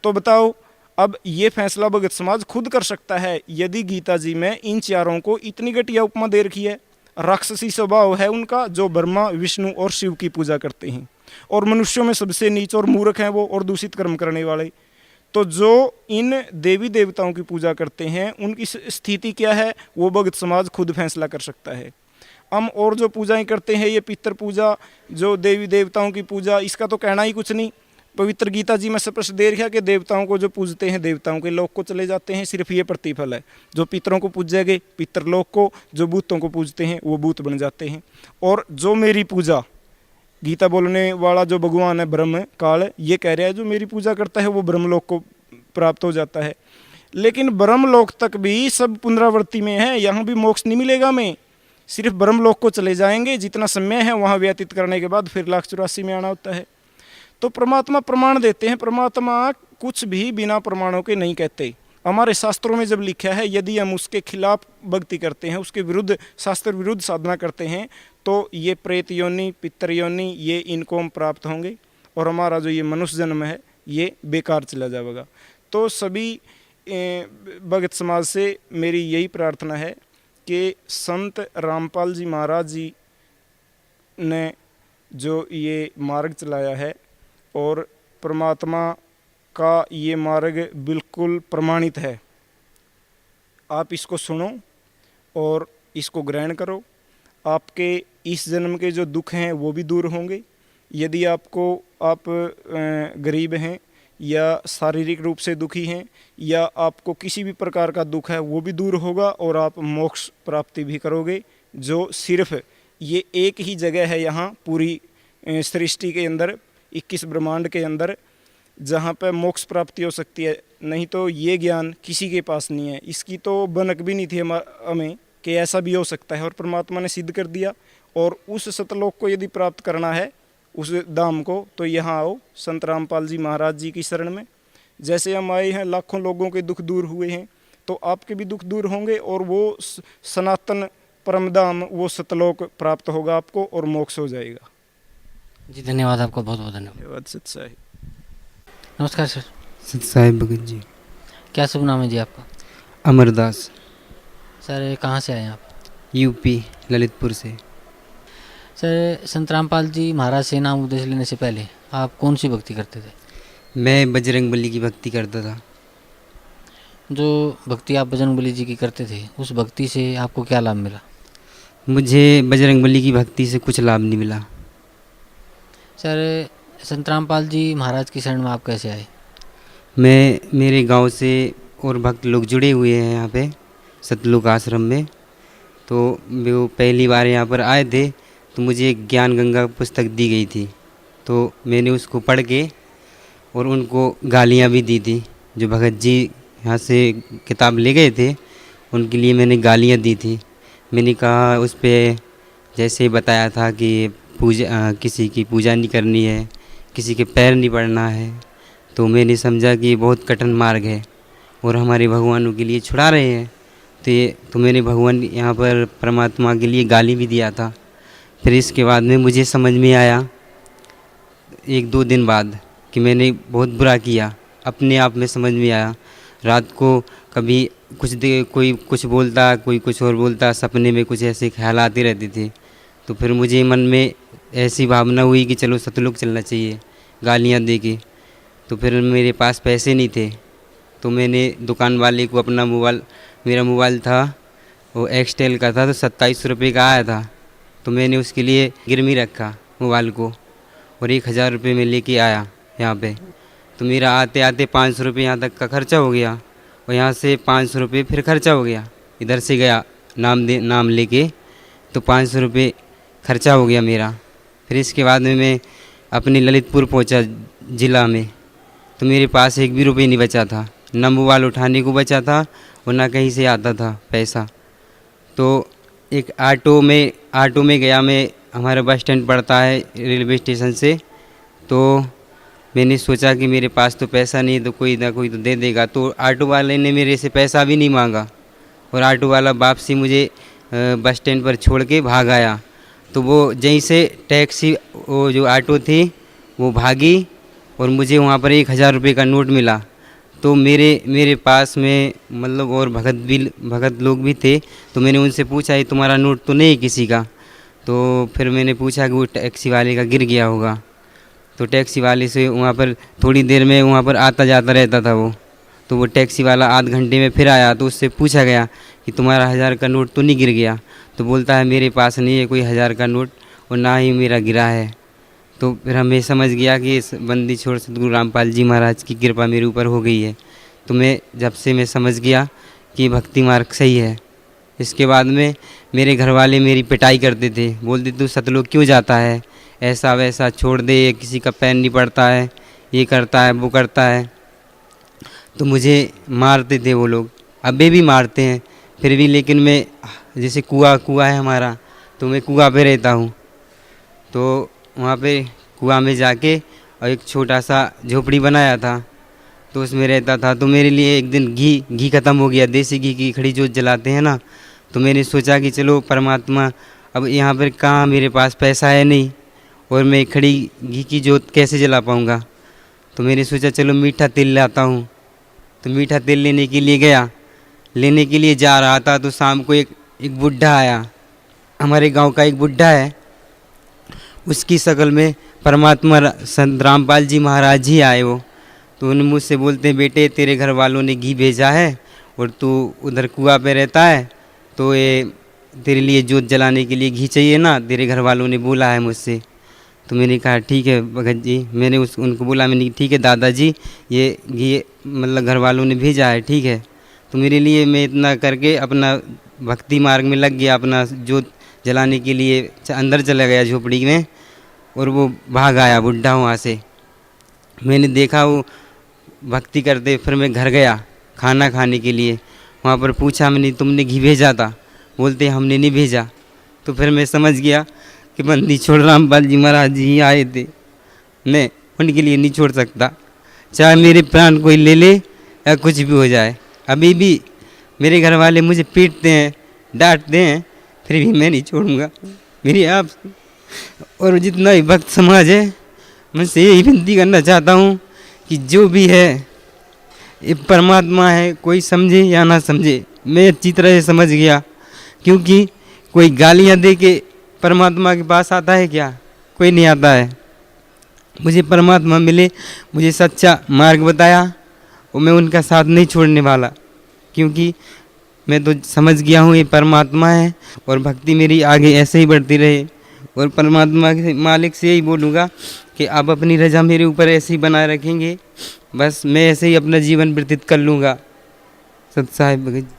तो बताओ, अब ये फैसला भगत समाज खुद कर सकता है। यदि गीता जी में इन चारों को इतनी घटिया उपमा दे रखी है, राक्षसी स्वभाव है उनका, जो ब्रह्मा विष्णु और शिव की पूजा करते हैं, और मनुष्यों में सबसे नीच और मूर्ख हैं वो, और दूषित कर्म करने वाले, तो जो इन देवी देवताओं की पूजा करते हैं उनकी स्थिति क्या है, वो भगत समाज खुद फैसला कर सकता है। हम और जो पूजाएं करते हैं, ये पितर पूजा, जो देवी देवताओं की पूजा, इसका तो कहना ही कुछ नहीं। पवित्र गीता जी में स्पष्ट दे रखा कि देवताओं को जो पूजते हैं देवताओं के लोक को चले जाते हैं, सिर्फ ये प्रतिफल है। जो पितरों को पूजेंगे पितरलोक को, जो भूतों को पूजते हैं वो भूत बन जाते हैं। और जो मेरी पूजा, गीता बोलने वाला जो भगवान है ब्रह्म काल, ये कह रहा है जो मेरी पूजा करता है वो ब्रह्मलोक को प्राप्त हो जाता है। लेकिन ब्रह्मलोक तक भी सब पुनरावृत्ति में है, यहाँ भी मोक्ष नहीं मिलेगा। हमें सिर्फ ब्रह्मलोक को चले जाएंगे, जितना समय है वहाँ व्यतीत करने के बाद फिर 1,84 में आना होता है। तो परमात्मा प्रमाण देते हैं, परमात्मा कुछ भी बिना प्रमाणों के नहीं कहते। हमारे शास्त्रों में जब लिखा है, यदि हम उसके खिलाफ भक्ति करते हैं, उसके विरुद्ध, शास्त्र विरुद्ध साधना करते हैं, तो ये प्रेत योनि, पितर योनि, ये इनको हम प्राप्त होंगे, और हमारा जो ये मनुष्य जन्म है ये बेकार चला जाएगा। तो सभी भगत समाज से मेरी यही प्रार्थना है कि संत रामपाल जी महाराज जी ने जो ये मार्ग चलाया है, और परमात्मा का ये मार्ग बिल्कुल प्रमाणित है। आप इसको सुनो और इसको ग्रहण करो। आपके इस जन्म के जो दुख हैं वो भी दूर होंगे। यदि आप गरीब हैं, या शारीरिक रूप से दुखी हैं, या आपको किसी भी प्रकार का दुख है, वो भी दूर होगा, और आप मोक्ष प्राप्ति भी करोगे। जो सिर्फ ये एक ही जगह है यहाँ पूरी सृष्टि के अंदर, 21 ब्रह्मांड के अंदर, जहाँ पे मोक्ष प्राप्ति हो सकती है। नहीं तो ये ज्ञान किसी के पास नहीं है, इसकी तो बनक भी नहीं थी हमें कि ऐसा भी हो सकता है, और परमात्मा ने सिद्ध कर दिया। और उस सतलोक को यदि प्राप्त करना है, उस धाम को, तो यहाँ आओ संत रामपाल जी महाराज जी की शरण में। जैसे हम आए हैं, लाखों लोगों के दुख दूर हुए हैं, तो आपके भी दुख दूर होंगे, और वो सनातन परम धाम, वो सतलोक प्राप्त होगा आपको, और मोक्ष हो जाएगा। जी धन्यवाद, आपका बहुत बहुत धन्यवाद। धन्यवाद सत साहिब। नमस्कार सर। सत साहिब भगत जी। क्या शुभ नाम है जी आपका? अमरदास। सर कहाँ से आए हैं आप? यूपी ललितपुर से। सर संत रामपाल जी महाराज से नाम उपदेश लेने से पहले आप कौन सी भक्ति करते थे? मैं बजरंगबली की भक्ति करता था। जो भक्ति आप बजरंगबली जी की करते थे, उस भक्ति से आपको क्या लाभ मिला? मुझे बजरंगबली की भक्ति से कुछ लाभ नहीं मिला। सर संत रामपाल जी महाराज की शरण में आप कैसे आए? मेरे गांव से और भक्त लोग जुड़े हुए हैं यहाँ पे सतलोक आश्रम में। तो वो पहली बार यहाँ पर आए थे, तो मुझे एक ज्ञान गंगा पुस्तक दी गई थी, तो मैंने उसको पढ़ के और उनको गालियाँ भी दी थी। जो भगत जी यहाँ से किताब ले गए थे, उनके लिए मैंने गालियाँ दी थी। मैंने कहा उस पर जैसे बताया था कि किसी की पूजा नहीं करनी है, किसी के पैर नहीं पड़ना है। तो मैंने समझा कि ये बहुत कठिन मार्ग है और हमारे भगवानों के लिए छुड़ा रहे हैं। तो मैंने भगवान यहाँ पर परमात्मा के लिए गाली भी दिया था। फिर इसके बाद में मुझे समझ में आया 1-2 दिन बाद कि मैंने बहुत बुरा किया। अपने आप में समझ में आया। रात को कभी कोई कुछ बोलता, कोई कुछ और बोलता, सपने में कुछ ऐसे ख्याल आते रहते थे। तो फिर मुझे मन में ऐसी भावना हुई कि चलो सतलोक चलना चाहिए, गालियाँ दे के। तो फिर मेरे पास पैसे नहीं थे, तो मैंने दुकान वाले को अपना मोबाइल, मेरा मोबाइल था वो एक्सटेल का था, तो 27 रुपये का आया था। तो मैंने उसके लिए गिरवी रखा मोबाइल को और 1000 रुपये में लेके आया यहाँ पे। तो मेरा आते आते 500 रुपये यहाँ तक का खर्चा हो गया, और यहाँ से 500 रुपये फिर खर्चा हो गया। इधर से गया नाम लेके, तो 500 रुपये खर्चा हो गया मेरा। फिर इसके बाद में मैं अपने ललितपुर पहुँचा ज़िला में, तो मेरे पास एक भी रुपये नहीं बचा था, ना मोबाइल उठाने को बचा था और ना कहीं से आता था पैसा। तो एक ऑटो में गया मैं, हमारा बस स्टैंड पड़ता है रेलवे स्टेशन से। तो मैंने सोचा कि मेरे पास तो पैसा नहीं, तो कोई ना कोई तो दे देगा। तो ऑटो वाले ने मेरे से पैसा भी नहीं मांगा, और ऑटो वाला वापसी मुझे बस स्टैंड पर छोड़ के भाग आया। तो वो जहीं से टैक्सी, वो जो ऑटो थी वो भागी, और मुझे वहाँ पर 1000 रुपये का नोट मिला। तो मेरे पास में मतलब और भगत लोग भी थे। तो मैंने उनसे पूछा ये तुम्हारा नोट तो नहीं किसी का? तो फिर मैंने पूछा कि वो टैक्सी वाले का गिर गया होगा। तो टैक्सी वाले से वहाँ पर थोड़ी देर में वहाँ पर आता जाता रहता था वो। तो वो टैक्सी वाला आध घंटे में फिर आया, तो उससे पूछा गया कि तुम्हारा 1000 का नोट तो नहीं गिर गया? तो बोलता है मेरे पास नहीं है कोई 1000 का नोट, और ना ही मेरा गिरा है। तो फिर हमें समझ गया कि इस बंदी छोड़ सतगुरु रामपाल जी महाराज की कृपा मेरे ऊपर हो गई है। तो जब से मैं समझ गया कि भक्ति मार्ग सही है। इसके बाद में मेरे घर वाले मेरी पिटाई करते थे, बोलते तू सतलोक क्यों जाता है, ऐसा वैसा छोड़ दे, किसी का पैर नहीं पड़ता है, ये करता है वो करता है। तो मुझे मारते थे वो लोग, अभी भी मारते हैं फिर भी। लेकिन मैं, जैसे कुआं है हमारा, तो मैं कुआं पे रहता हूँ। तो वहाँ पे कुआं में जाके और एक छोटा सा झोपड़ी बनाया था, तो उसमें रहता था। तो मेरे लिए एक दिन घी ख़त्म हो गया, देसी घी की खड़ी जोत जलाते हैं ना। तो मैंने सोचा कि चलो परमात्मा, अब यहाँ पर कहाँ मेरे पास पैसा है नहीं, और मैं खड़ी घी की जोत कैसे जला पाऊँगा। तो मैंने सोचा चलो मीठा तेल लाता हूँ। तो मीठा तेल लेने के लिए जा रहा था, तो शाम को एक बुढ़ा आया। हमारे गांव का एक बुढ़ा है, उसकी शक्ल में परमात्मा संत रामपाल जी महाराज ही आए वो। तो उन्हें मुझसे बोलते हैं बेटे तेरे घर वालों ने घी भेजा है और तू उधर कुआं पे रहता है, तो ये तेरे लिए जोत जलाने के लिए घी चाहिए ना, तेरे घर वालों ने बोला है मुझसे। तो मैंने कहा ठीक है भगत जी। मैंने उनको बोला, मैंने ठीक है दादाजी, ये घी मतलब घर वालों ने भेजा है, ठीक है। तो मेरे लिए मैं इतना करके अपना भक्ति मार्ग में लग गया, अपना जोत जलाने के लिए अंदर चला गया झोपड़ी में, और वो भाग आया बुढ़ा वहाँ से। मैंने देखा वो भक्ति करते, फिर मैं घर गया खाना खाने के लिए। वहाँ पर पूछा मैंने, तुमने घी भेजा था? बोलते हमने नहीं भेजा। तो फिर मैं समझ गया कि बंदी छोड़ रामपाल जी महाराज जी ही आए थे, मैं उनके लिए नहीं छोड़ सकता, चाहे मेरे प्राण कोई ले ले या कुछ भी हो जाए। अभी भी मेरे घर वाले मुझे पीटते हैं, डांटते हैं, फिर भी मैं नहीं छोड़ूंगा। मेरी आप और जितना भी भक्त समाज है, मैं से यही विनती करना चाहता हूँ कि जो भी है ये परमात्मा है, कोई समझे या ना समझे, मैं अच्छी तरह से समझ गया। क्योंकि कोई गालियाँ दे के परमात्मा के पास आता है क्या? कोई नहीं आता है। मुझे परमात्मा मिले, मुझे सच्चा मार्ग बताया और मैं उनका साथ नहीं छोड़ने वाला, क्योंकि मैं तो समझ गया हूँ ये परमात्मा है। और भक्ति मेरी आगे ऐसे ही बढ़ती रहे। और परमात्मा के मालिक से यही बोलूँगा कि आप अपनी रजा मेरे ऊपर ऐसे ही बनाए रखेंगे, बस मैं ऐसे ही अपना जीवन व्यतीत कर लूँगा। सत साहिब भगत।